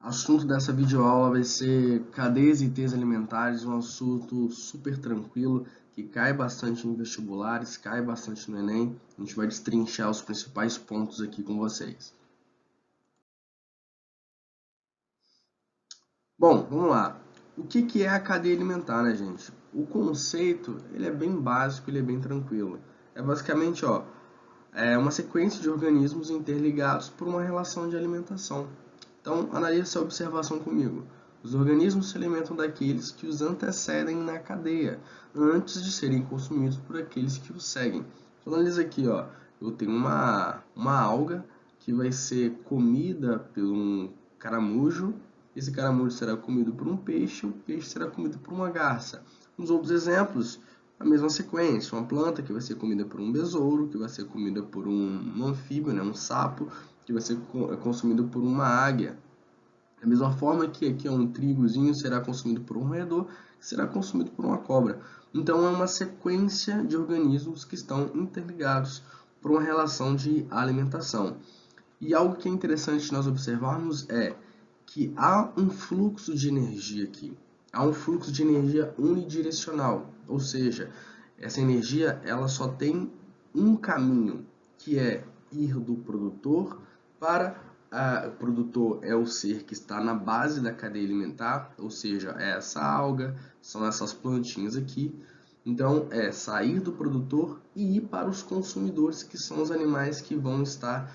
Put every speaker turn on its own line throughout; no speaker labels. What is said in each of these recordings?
Assunto dessa videoaula vai ser cadeias e teias alimentares, um assunto super tranquilo, que cai bastante em vestibulares, cai bastante no Enem. A gente vai destrinchar os principais pontos aqui com vocês. Bom, vamos lá. O que é a cadeia alimentar, né, gente? O conceito, ele é bem básico, ele é bem tranquilo. É basicamente, é uma sequência de organismos interligados por uma relação de alimentação. Então, analise essa observação comigo. Os organismos se alimentam daqueles que os antecedem na cadeia, antes de serem consumidos por aqueles que os seguem. Então, analisa aqui, eu tenho uma alga que vai ser comida por um caramujo, esse caramujo será comido por um peixe, o peixe será comido por uma garça. Nos outros exemplos, a mesma sequência, uma planta que vai ser comida por um besouro, que vai ser comida por um anfíbio, né, um sapo, que vai ser consumido por uma águia. Da mesma forma que aqui um trigozinho será consumido por um roedor, que será consumido por uma cobra. Então é uma sequência de organismos que estão interligados por uma relação de alimentação. E algo que é interessante nós observarmos é que há um fluxo de energia aqui. Há um fluxo de energia unidirecional, ou seja, essa energia ela só tem um caminho, que é ir do produtor para o produtor é o ser que está na base da cadeia alimentar, ou seja, é essa alga, são essas plantinhas aqui. Então, é sair do produtor e ir para os consumidores, que são os animais que vão estar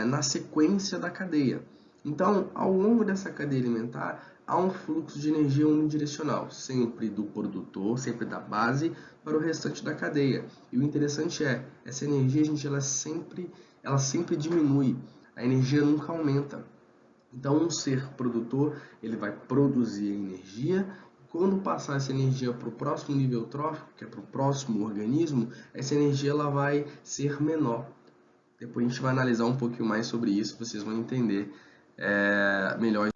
na sequência da cadeia. Então, ao longo dessa cadeia alimentar, há um fluxo de energia unidirecional, sempre do produtor, sempre da base, para o restante da cadeia. E o interessante é, essa energia, gente, ela sempre diminui, a energia nunca aumenta. Então, um ser produtor, ele vai produzir energia. Quando passar essa energia para o próximo nível trófico, que é para o próximo organismo, essa energia ela vai ser menor. Depois a gente vai analisar um pouquinho mais sobre isso, vocês vão entender melhor.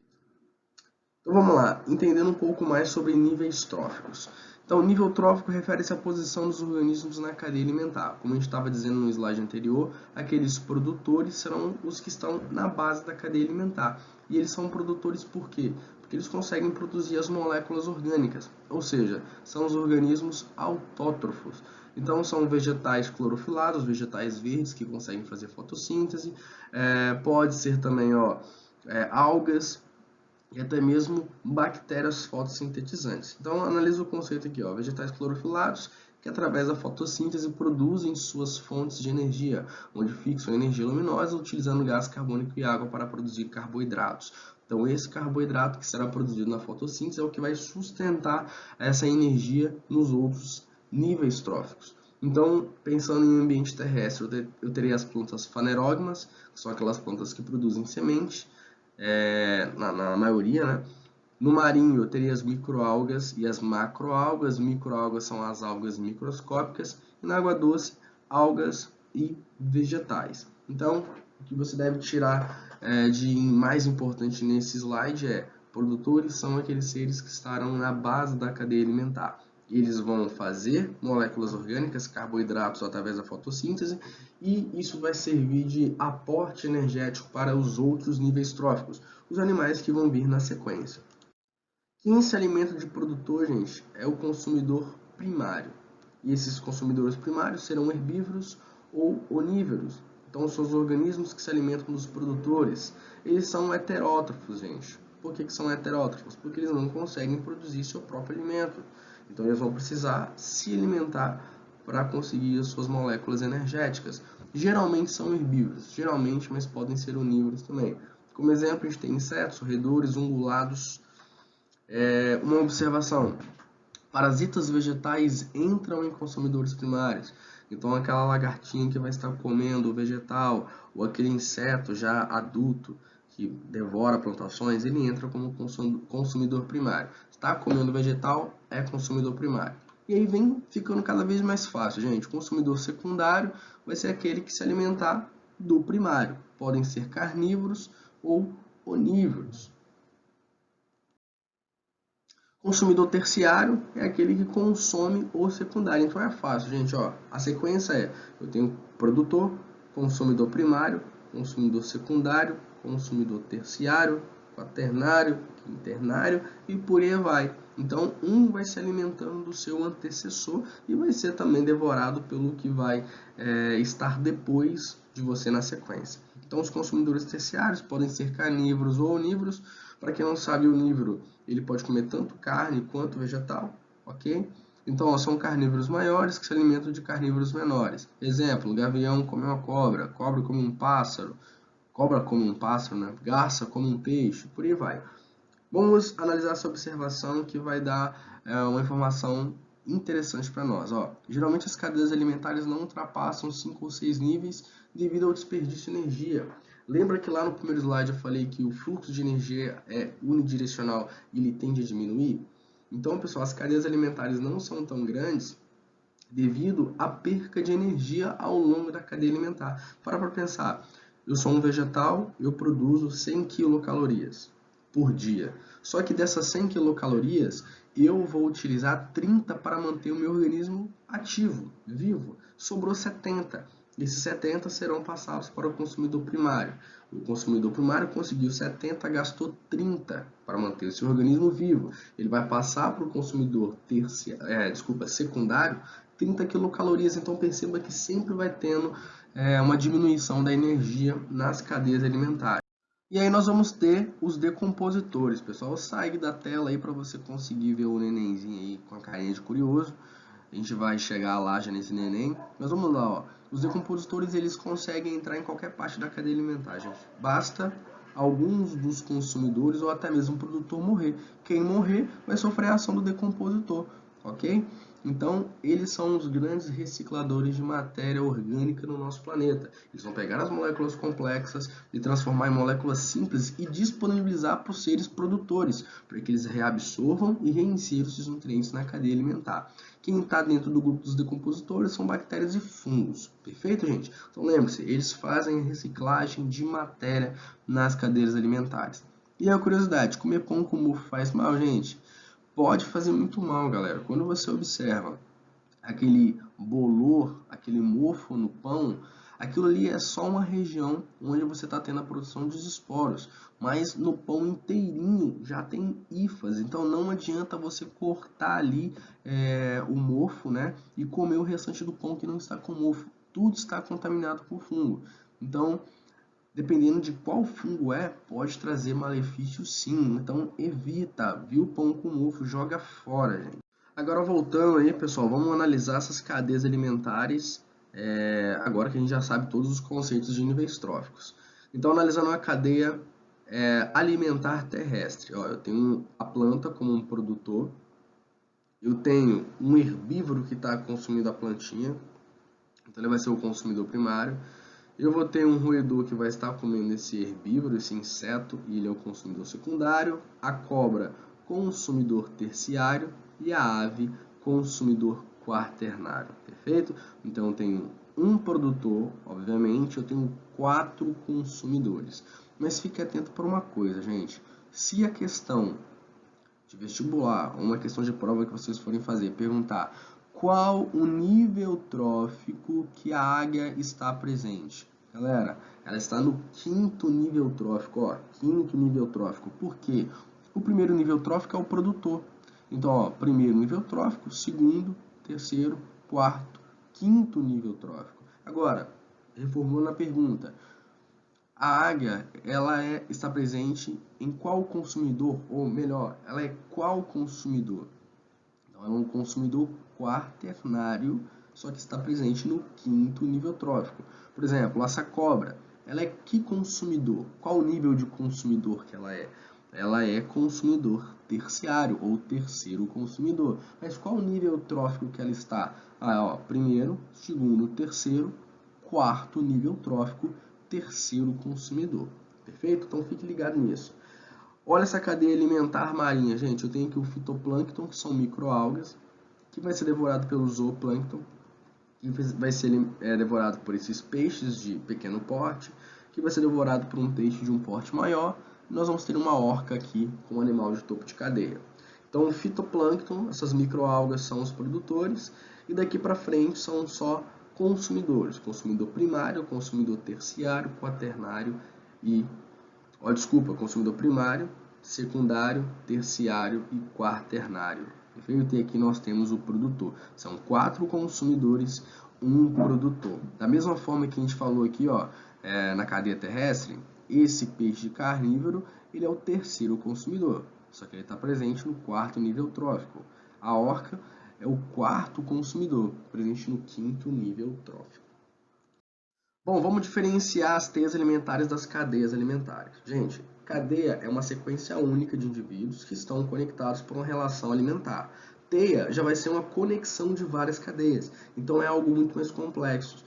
Então vamos lá, entendendo um pouco mais sobre níveis tróficos. Então, o nível trófico refere-se à posição dos organismos na cadeia alimentar. Como a gente estava dizendo no slide anterior, aqueles produtores serão os que estão na base da cadeia alimentar. E eles são produtores por quê? Porque eles conseguem produzir as moléculas orgânicas, ou seja, são os organismos autótrofos. Então, são vegetais clorofilados, vegetais verdes que conseguem fazer fotossíntese. Pode ser também algas, e até mesmo bactérias fotossintetizantes. Então, analisa o conceito aqui, vegetais clorofilados, que através da fotossíntese produzem suas fontes de energia, onde fixam energia luminosa utilizando gás carbônico e água para produzir carboidratos. Então, esse carboidrato que será produzido na fotossíntese é o que vai sustentar essa energia nos outros níveis tróficos. Então, pensando em ambiente terrestre, eu teria as plantas fanerógamas, que são aquelas plantas que produzem semente, na maioria, né? No marinho eu teria as microalgas e as macroalgas. Microalgas são as algas microscópicas e na água doce, algas e vegetais. Então, o que você deve tirar de mais importante nesse slide é: produtores são aqueles seres que estarão na base da cadeia alimentar. Eles vão fazer moléculas orgânicas, carboidratos através da fotossíntese, e isso vai servir de aporte energético para os outros níveis tróficos, os animais que vão vir na sequência. Quem se alimenta de produtor, gente, é o consumidor primário. E esses consumidores primários serão herbívoros ou onívoros. Então, são os organismos que se alimentam dos produtores. Eles são heterótrofos, gente. Por que são heterótrofos? Porque eles não conseguem produzir seu próprio alimento. Então, eles vão precisar se alimentar para conseguir as suas moléculas energéticas. Geralmente são herbívoros, mas podem ser onívoros também. Como exemplo, a gente tem insetos, roedores, ungulados. Uma observação: parasitas vegetais entram em consumidores primários. Então, aquela lagartinha que vai estar comendo o vegetal, ou aquele inseto já adulto que devora plantações, ele entra como consumidor primário. Está comendo vegetal, é consumidor primário. E aí vem ficando cada vez mais fácil, gente. O consumidor secundário vai ser aquele que se alimentar do primário. Podem ser carnívoros ou onívoros. Consumidor terciário é aquele que consome o secundário. Então é fácil, gente. A sequência é: eu tenho produtor, consumidor primário, consumidor secundário, consumidor terciário, quaternário, quinternário e por aí vai. Então, um vai se alimentando do seu antecessor e vai ser também devorado pelo que vai estar depois de você na sequência. Então, os consumidores terciários podem ser carnívoros ou onívoros. Para quem não sabe, o onívoro ele pode comer tanto carne quanto vegetal, ok? Então, são carnívoros maiores que se alimentam de carnívoros menores. Exemplo, o gavião come uma cobra, cobra come um pássaro, cobra come um pássaro, né? Garça come um peixe, por aí vai. Vamos analisar essa observação que vai dar uma informação interessante para nós. Geralmente as cadeias alimentares não ultrapassam 5 ou 6 níveis devido ao desperdício de energia. Lembra que lá no primeiro slide eu falei que o fluxo de energia é unidirecional e ele tende a diminuir? Então, pessoal, as cadeias alimentares não são tão grandes devido à perca de energia ao longo da cadeia alimentar. Para pensar, eu sou um vegetal, eu produzo 100 quilocalorias por dia. Só que dessas 100 quilocalorias, eu vou utilizar 30 para manter o meu organismo ativo, vivo. Sobrou 70. Esses 70 serão passados para o consumidor primário. O consumidor primário conseguiu 70, gastou 30 para manter o seu organismo vivo. Ele vai passar para o consumidor secundário 30 quilocalorias. Então perceba que sempre vai tendo uma diminuição da energia nas cadeias alimentares. E aí nós vamos ter os decompositores, pessoal. Sai da tela aí para você conseguir ver o nenenzinho aí com a carinha de curioso. A gente vai chegar lá já nesse neném. Mas vamos lá, ó. Os decompositores, eles conseguem entrar em qualquer parte da cadeia alimentar, gente. Basta alguns dos consumidores ou até mesmo o produtor morrer. Quem morrer vai sofrer a ação do decompositor, ok? Então, eles são os grandes recicladores de matéria orgânica no nosso planeta. Eles vão pegar as moléculas complexas e transformar em moléculas simples e disponibilizar para os seres produtores, para que eles reabsorvam e reinseram esses nutrientes na cadeia alimentar. Quem está dentro do grupo dos decompositores são bactérias e fungos. Perfeito, gente? Então, lembre-se, eles fazem a reciclagem de matéria nas cadeias alimentares. E a curiosidade, comer pão com mofo faz mal, gente? Pode fazer muito mal, galera. Quando você observa aquele bolor, aquele mofo no pão, aquilo ali é só uma região onde você está tendo a produção dos esporos, mas no pão inteirinho já tem hifas, então não adianta você cortar ali o mofo, né, e comer o restante do pão que não está com mofo, tudo está contaminado por fungo. Então, dependendo de qual fungo pode trazer malefício sim. Então evita, viu? Pão com mofo, joga fora, gente. Agora voltando aí, pessoal, vamos analisar essas cadeias alimentares, agora que a gente já sabe todos os conceitos de níveis tróficos. Então, analisando a cadeia alimentar terrestre. Eu tenho a planta como um produtor, eu tenho um herbívoro que está consumindo a plantinha, então ele vai ser o consumidor primário. Eu vou ter um roedor que vai estar comendo esse herbívoro, esse inseto, e ele é o consumidor secundário. A cobra, consumidor terciário. E a ave, consumidor quaternário. Perfeito? Então eu tenho um produtor, obviamente, eu tenho 4 consumidores. Mas fique atento para uma coisa, gente. Se a questão de vestibular, ou uma questão de prova que vocês forem fazer, perguntar qual o nível trófico que a águia está presente. Galera, ela está no 5º nível trófico, 5º nível trófico. Por quê? O primeiro nível trófico é o produtor. Então, primeiro nível trófico, segundo, terceiro, quarto, 5º nível trófico. Agora, reformulando a pergunta, a águia, ela está presente em qual consumidor? Ou melhor, ela é qual consumidor? Então, ela é um consumidor quaternário, só que está presente no 5º nível trófico. Por exemplo, essa cobra, ela é que consumidor? Qual o nível de consumidor que ela é? Ela é consumidor terciário ou terceiro consumidor. Mas qual o nível trófico que ela está? Primeiro, segundo, terceiro, quarto nível trófico, terceiro consumidor. Perfeito? Então fique ligado nisso. Olha essa cadeia alimentar marinha, gente. Eu tenho aqui o fitoplâncton, que são microalgas, que vai ser devorado pelo zooplâncton, que vai ser devorado por esses peixes de pequeno porte, que vai ser devorado por um peixe de um porte maior. E nós vamos ter uma orca aqui com um animal de topo de cadeia. Então, o fitoplâncton, essas microalgas são os produtores, e daqui para frente são só consumidores. Consumidor primário, consumidor terciário, quaternário e Desculpa, consumidor primário, secundário, terciário e quaternário. Perfeito? E aqui nós temos o produtor. São 4 consumidores, um produtor. Da mesma forma que a gente falou aqui, na cadeia terrestre, esse peixe carnívoro, ele é o terceiro consumidor, só que ele está presente no 4º nível trófico. A orca é o 4º consumidor, presente no 5º nível trófico. Bom, vamos diferenciar as teias alimentares das cadeias alimentares. Gente, cadeia é uma sequência única de indivíduos que estão conectados por uma relação alimentar. Teia já vai ser uma conexão de várias cadeias, então é algo muito mais complexo.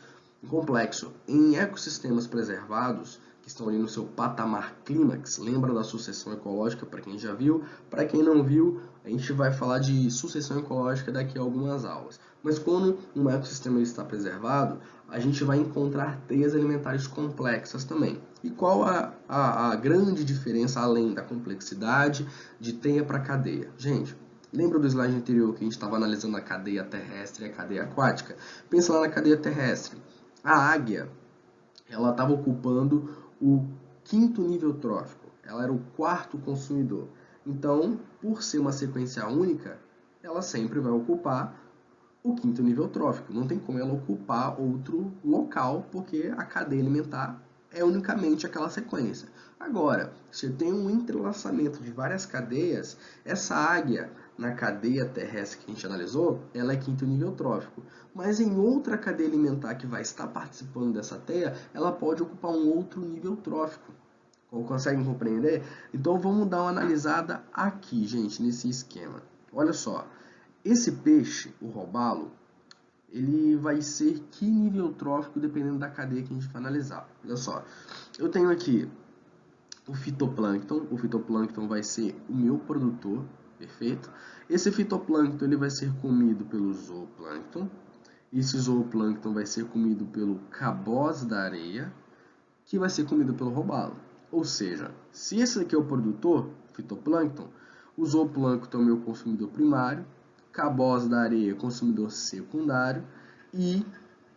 Em ecossistemas preservados, que estão ali no seu patamar clímax, lembra da sucessão ecológica, para quem já viu? Para quem não viu, a gente vai falar de sucessão ecológica daqui a algumas aulas. Mas quando um ecossistema está preservado, a gente vai encontrar teias alimentares complexas também. E qual a grande diferença, além da complexidade, de teia para cadeia? Gente, lembra do slide anterior que a gente estava analisando a cadeia terrestre e a cadeia aquática? Pensa lá na cadeia terrestre. A águia, ela estava ocupando o 5º nível trófico. Ela era o 4º consumidor. Então, por ser uma sequência única, ela sempre vai ocupar o 5º nível trófico. Não tem como ela ocupar outro local, porque a cadeia alimentar é unicamente aquela sequência. Agora, se tem um entrelaçamento de várias cadeias, essa águia na cadeia terrestre que a gente analisou, ela é 5º nível trófico. Mas em outra cadeia alimentar que vai estar participando dessa teia, ela pode ocupar um outro nível trófico. Conseguem compreender? Então vamos dar uma analisada aqui, gente, nesse esquema. Olha só, esse peixe, o robalo, ele vai ser que nível trófico dependendo da cadeia que a gente for analisar. Olha só, eu tenho aqui o fitoplâncton vai ser o meu produtor, perfeito? Esse fitoplâncton ele vai ser comido pelo zooplâncton, esse zooplâncton vai ser comido pelo caboz da areia, que vai ser comido pelo robalo. Ou seja, se esse aqui é o produtor, fitoplâncton, o zooplâncton é o meu consumidor primário, caboz da areia consumidor secundário e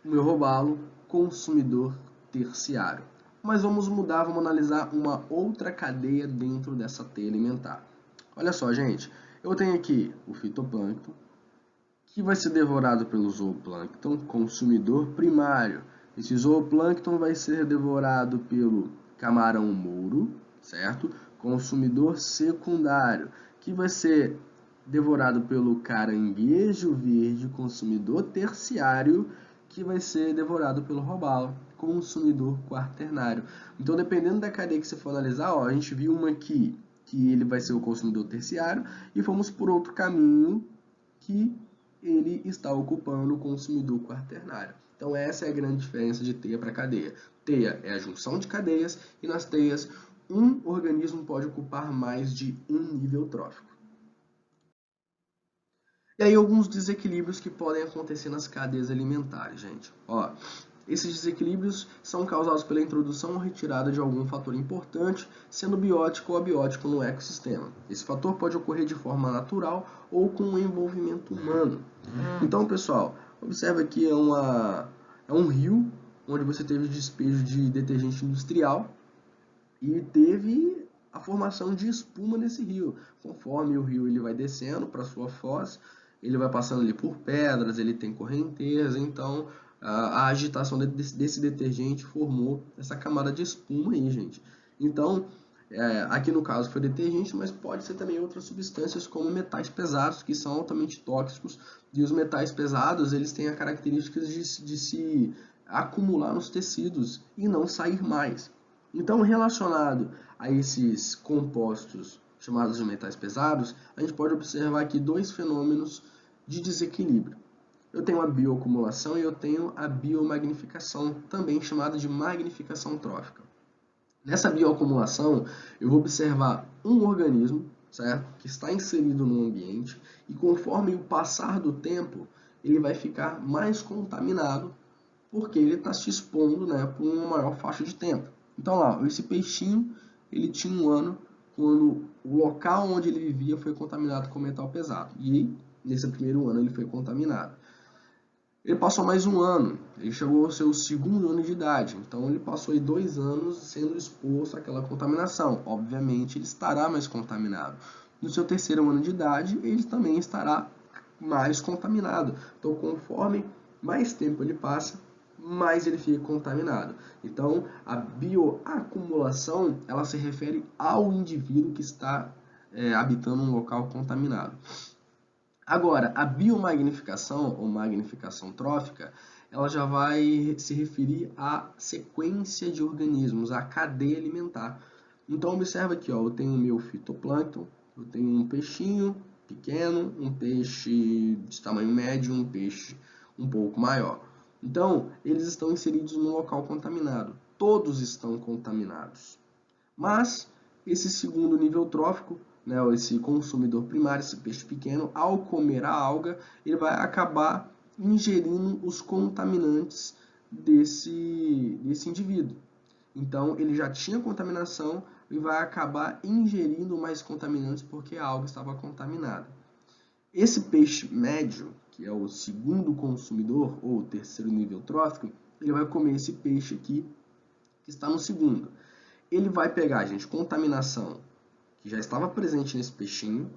o meu robalo consumidor terciário. Mas vamos mudar, vamos analisar uma outra cadeia dentro dessa teia alimentar. Olha só, gente, eu tenho aqui o fitoplâncton, que vai ser devorado pelo zooplâncton, consumidor primário. Esse zooplâncton vai ser devorado pelo camarão-mouro, certo? Consumidor secundário, que vai ser devorado pelo caranguejo verde, consumidor terciário, que vai ser devorado pelo robalo, consumidor quaternário. Então, dependendo da cadeia que você for analisar, a gente viu uma aqui que ele vai ser o consumidor terciário e fomos por outro caminho que ele está ocupando o consumidor quaternário. Então, essa é a grande diferença de teia para cadeia. Teia é a junção de cadeias e nas teias, um organismo pode ocupar mais de um nível trófico. E aí alguns desequilíbrios que podem acontecer nas cadeias alimentares, gente. Esses desequilíbrios são causados pela introdução ou retirada de algum fator importante, sendo biótico ou abiótico no ecossistema. Esse fator pode ocorrer de forma natural ou com o envolvimento humano. Então, pessoal, observa que é um rio onde você teve despejo de detergente industrial e teve a formação de espuma nesse rio. Conforme o rio ele vai descendo para sua foz, ele vai passando ali por pedras, ele tem correnteza, então a agitação desse detergente formou essa camada de espuma aí, gente. Então, aqui no caso foi detergente, mas pode ser também outras substâncias como metais pesados, que são altamente tóxicos, e os metais pesados eles têm a característica de se acumular nos tecidos e não sair mais. Então, relacionado a esses compostos chamados de metais pesados, a gente pode observar aqui dois fenômenos de desequilíbrio. Eu tenho a bioacumulação e eu tenho a biomagnificação, também chamada de magnificação trófica. Nessa bioacumulação, eu vou observar um organismo, certo? Que está inserido no ambiente e conforme o passar do tempo, ele vai ficar mais contaminado porque ele está se expondo, por uma maior faixa de tempo. Então lá, esse peixinho, ele tinha 1 ano quando o local onde ele vivia foi contaminado com metal pesado. E nesse primeiro ano ele foi contaminado. Ele passou mais um ano, ele chegou ao seu segundo ano de idade, então ele passou aí 2 anos sendo exposto àquela contaminação. Obviamente, ele estará mais contaminado. No seu terceiro ano de idade, ele também estará mais contaminado. Então, conforme mais tempo ele passa, mais ele fica contaminado. Então, a bioacumulação, ela se refere ao indivíduo que está habitando um local contaminado. Agora, a biomagnificação ou magnificação trófica, ela já vai se referir à sequência de organismos, à cadeia alimentar. Então, observa aqui, ó, eu tenho o meu fitoplâncton, eu tenho um peixinho pequeno, um peixe de tamanho médio, um peixe um pouco maior. Então, eles estão inseridos num local contaminado. Todos estão contaminados. Mas, esse segundo nível trófico, né, esse consumidor primário, esse peixe pequeno, ao comer a alga, ele vai acabar ingerindo os contaminantes desse indivíduo. Então, ele já tinha contaminação e vai acabar ingerindo mais contaminantes porque a alga estava contaminada. Esse peixe médio, que é o segundo consumidor, ou o terceiro nível trófico, ele vai comer esse peixe aqui, que está no segundo. Ele vai pegar, gente, contaminação que já estava presente nesse peixinho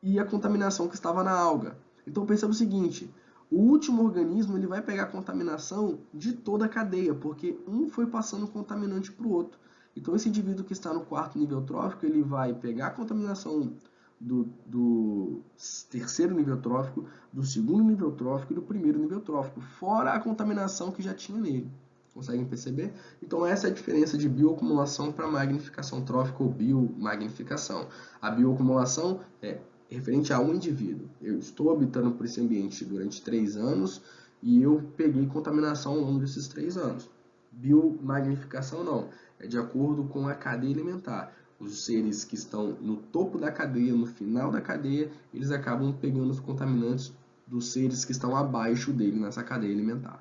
e a contaminação que estava na alga. Então perceba o seguinte, o último organismo ele vai pegar a contaminação de toda a cadeia, porque um foi passando contaminante para o outro. Então esse indivíduo que está no quarto nível trófico, ele vai pegar a contaminação do terceiro nível trófico, do segundo nível trófico e do primeiro nível trófico, fora a contaminação que já tinha nele. Conseguem perceber? Então essa é a diferença de bioacumulação para magnificação trófica ou biomagnificação. A bioacumulação é referente a um indivíduo. Eu estou habitando por esse ambiente durante 3 anos e eu peguei contaminação ao longo desses 3 anos. Biomagnificação não, é de acordo com a cadeia alimentar. Os seres que estão no topo da cadeia, no final da cadeia, eles acabam pegando os contaminantes dos seres que estão abaixo dele nessa cadeia alimentar.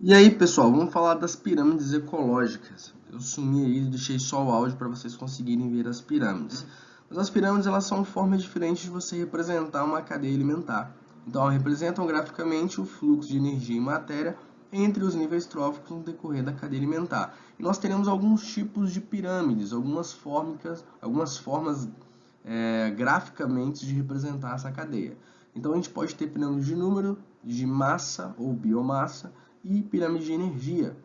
E aí, pessoal, vamos falar das pirâmides ecológicas. Eu sumi aí e deixei só o áudio para vocês conseguirem ver as pirâmides. Mas as pirâmides, elas são formas diferentes de você representar uma cadeia alimentar. Então, elas representam graficamente o fluxo de energia e matéria entre os níveis tróficos no decorrer da cadeia alimentar. E nós teremos alguns tipos de pirâmides, algumas formas graficamente de representar essa cadeia. Então, a gente pode ter pirâmides de número, de massa ou biomassa, e pirâmide de energia.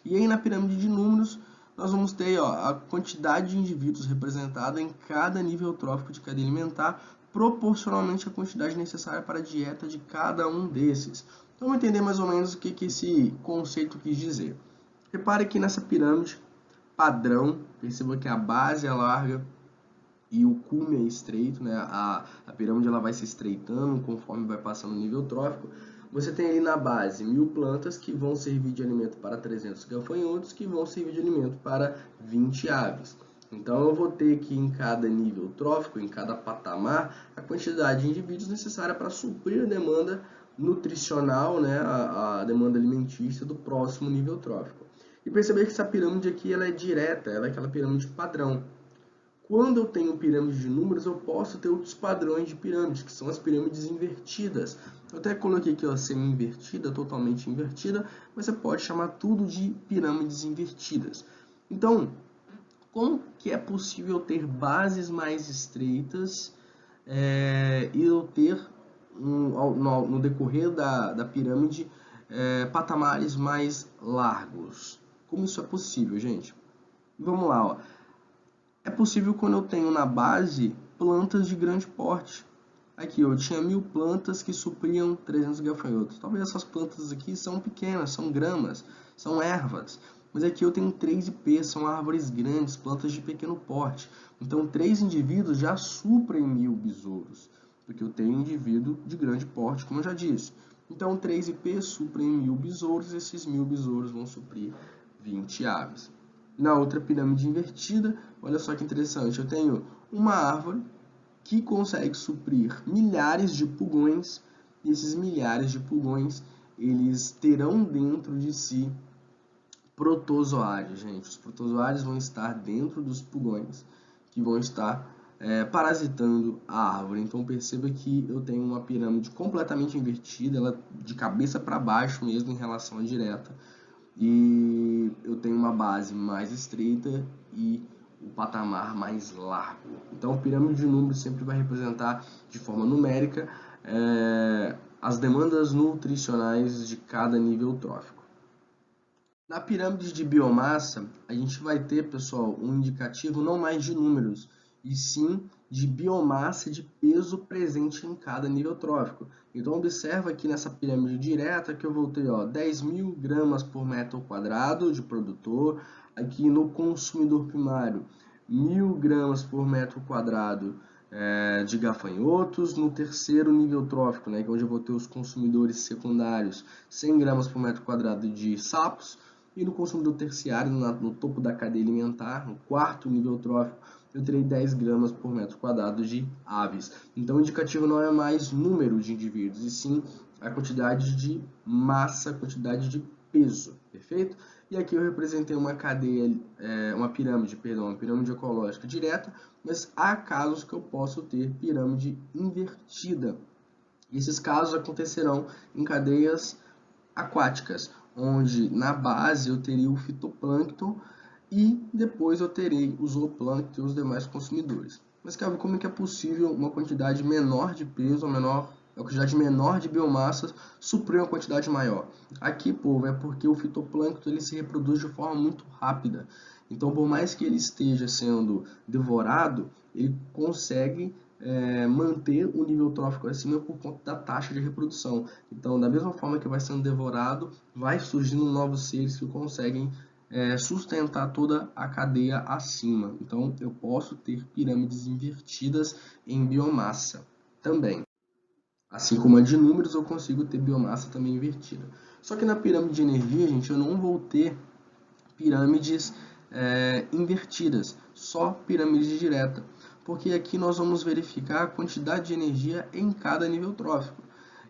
E aí na pirâmide de números, nós vamos ter a quantidade de indivíduos representada em cada nível trófico de cadeia alimentar, proporcionalmente à quantidade necessária para a dieta de cada um desses. Então, vamos entender mais ou menos o que esse conceito quis dizer. Repare que nessa pirâmide padrão, perceba que a base é larga e o cume é estreito, né? A pirâmide ela vai se estreitando conforme vai passando o nível trófico. Você tem ali na base 1000 plantas que vão servir de alimento para 300 gafanhotos, que vão servir de alimento para 20 aves. Então eu vou ter aqui em cada nível trófico, em cada patamar, a quantidade de indivíduos necessária para suprir a demanda nutricional, né, a demanda alimentícia do próximo nível trófico. E perceber que essa pirâmide aqui ela é direta, ela é aquela pirâmide padrão. Quando eu tenho pirâmide de números, eu posso ter outros padrões de pirâmides, que são as pirâmides invertidas. Eu até coloquei aqui, ó, semi-invertida, totalmente invertida, mas você pode chamar tudo de pirâmides invertidas. Então, como que é possível ter bases mais estreitas e eu ter, no decorrer da pirâmide, patamares mais largos? Como isso é possível, gente? Vamos lá, ó. É possível quando eu tenho na base plantas de grande porte. Aqui eu tinha 1000 plantas que supriam 300 gafanhotos. Talvez essas plantas aqui são pequenas, são gramas, são ervas. Mas aqui eu tenho 3 IP, são árvores grandes, plantas de pequeno porte. Então 3 indivíduos já suprem 1000 besouros, porque eu tenho um indivíduo de grande porte, como eu já disse. Então 3 IP suprem 1000 besouros, e esses 1000 besouros vão suprir 20 aves. Na outra pirâmide invertida, olha só que interessante, eu tenho uma árvore que consegue suprir milhares de pulgões, e esses milhares de pulgões, eles terão dentro de si protozoários, gente. Os protozoários vão estar dentro dos pulgões, que vão estar parasitando a árvore. Então perceba que eu tenho uma pirâmide completamente invertida, ela de cabeça para baixo mesmo em relação à direta, e eu tenho uma base mais estreita e o patamar mais largo. Então a pirâmide de números sempre vai representar de forma numérica as demandas nutricionais de cada nível trófico. Na pirâmide de biomassa, a gente vai ter, pessoal, um indicativo não mais de números, e sim de biomassa de peso presente em cada nível trófico. Então, observa aqui nessa pirâmide direta que eu vou ter 10.000 gramas por metro quadrado de produtor, aqui no consumidor primário, 1.000 gramas por metro quadrado de gafanhotos, no terceiro nível trófico, né, que é onde eu vou ter os consumidores secundários, 100 gramas por metro quadrado de sapos, e no consumidor terciário, no topo da cadeia alimentar, no quarto nível trófico, eu terei 10 gramas por metro quadrado de aves. Então o indicativo não é mais número de indivíduos, e sim a quantidade de massa, quantidade de peso, perfeito? E aqui eu representei uma cadeia, uma pirâmide ecológica direta, mas há casos que eu posso ter pirâmide invertida. E esses casos acontecerão em cadeias aquáticas, onde na base eu teria o fitoplâncton e depois eu terei o zooplâncton e os demais consumidores. Mas, Kelvin, como é que é possível uma quantidade menor de peso, uma quantidade menor de biomassa suprir uma quantidade maior? Aqui, povo, é porque o fitoplâncton ele se reproduz de forma muito rápida. Então, por mais que ele esteja sendo devorado, ele consegue manter o nível trófico acima por conta da taxa de reprodução. Então, da mesma forma que vai sendo devorado, vai surgindo novos seres que conseguem sustentar toda a cadeia acima. Então, eu posso ter pirâmides invertidas em biomassa também. Assim como a de números, eu consigo ter biomassa também invertida. Só que na pirâmide de energia, gente, eu não vou ter pirâmides invertidas, só pirâmide direta, porque aqui nós vamos verificar a quantidade de energia em cada nível trófico.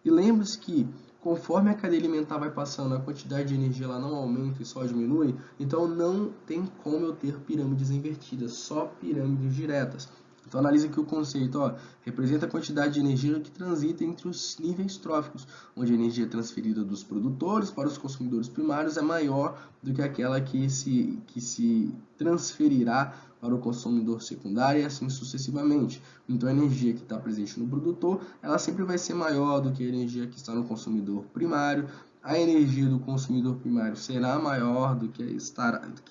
E lembre-se que conforme a cadeia alimentar vai passando, a quantidade de energia ela não aumenta e só diminui, então não tem como eu ter pirâmides invertidas, só pirâmides diretas. Então analise aqui o conceito, representa a quantidade de energia que transita entre os níveis tróficos, onde a energia transferida dos produtores para os consumidores primários é maior do que aquela que se transferirá para o consumidor secundário e assim sucessivamente. Então a energia que está presente no produtor, ela sempre vai ser maior do que a energia que está no consumidor primário. A energia do consumidor primário será maior do que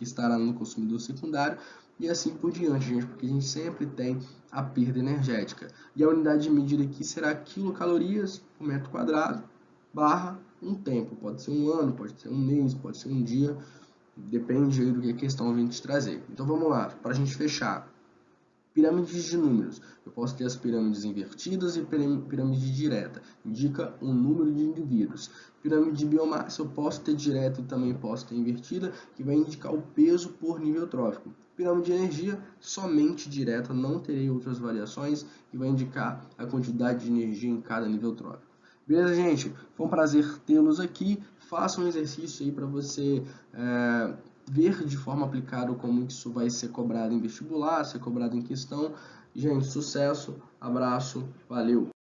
estará no consumidor secundário, e assim por diante, gente, porque a gente sempre tem a perda energética. E a unidade de medida aqui será quilocalorias por metro quadrado, barra um tempo. Pode ser um ano, pode ser um mês, pode ser um dia, depende aí do que a questão vem te trazer. Então vamos lá, para a gente fechar. Pirâmides de números. Eu posso ter as pirâmides invertidas e pirâmide direta. Indica um número de indivíduos. Pirâmide de biomassa eu posso ter direta e também posso ter invertida, que vai indicar o peso por nível trófico. Pirâmide de energia, somente direta, não terei outras variações, que vai indicar a quantidade de energia em cada nível trófico. Beleza, gente? Foi um prazer tê-los aqui. Faça um exercício aí para você ver de forma aplicada como isso vai ser cobrado em vestibular, ser cobrado em questão. Gente, sucesso, abraço, valeu!